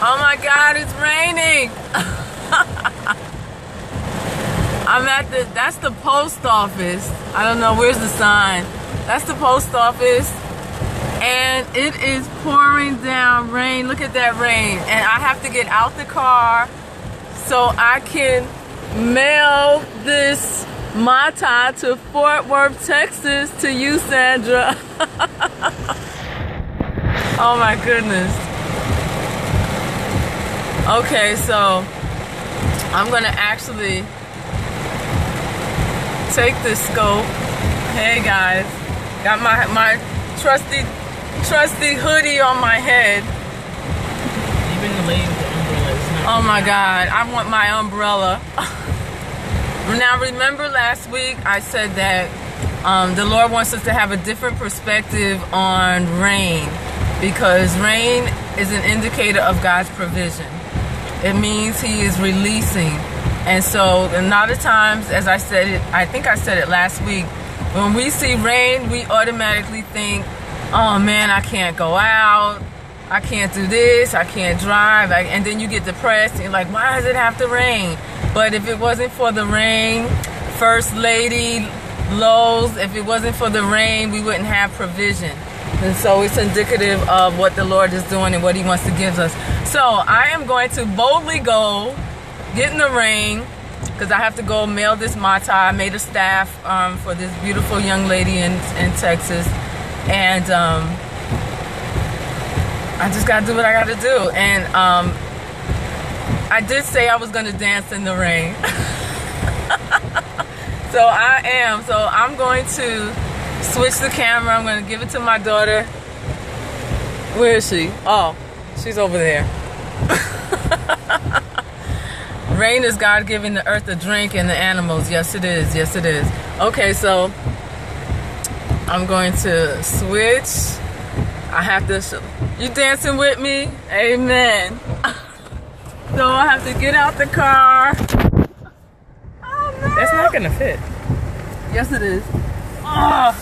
Oh my God, it's raining. I'm at that's the post office. I don't know, where's the sign? That's the post office. And it is pouring down rain. Look at that rain. And I have to get out the car so I can mail this Mata to Fort Worth, Texas to you, Sandra. Oh my goodness. Okay, so I'm gonna actually take this scope. Hey guys, got my trusty hoodie on my head. Even the lady with the umbrella is not. Oh my God, I want my umbrella. Now remember last week I said that the Lord wants us to have a different perspective on rain, because rain is an indicator of God's provision. It means He is releasing. And so a lot of times, as I said it, I think I said it last week, when we see rain, we automatically think, oh man, I can't go out, I can't do this, I can't drive, and then you get depressed and you're like, why does it have to rain? But if it wasn't for the rain, First Lady Lowe's, if it wasn't for the rain, we wouldn't have provision. And so it's indicative of what the Lord is doing and what He wants to give us. So I am going to boldly go, get in the rain, because I have to go mail this Mata. I made a staff for this beautiful young lady in Texas. And I just got to do what I got to do. And I did say I was going to dance in the rain. So I am. So I'm going to switch the camera. I'm going to give it to my daughter. Where is she? Oh, she's over there. Rain is God giving the earth a drink and the animals. Yes, it is. Yes, it is. Okay, so I'm going to switch. I have to. You dancing with me? Amen. So I have to get out the car. Oh no! That's not gonna fit. Yes, it is. Oh.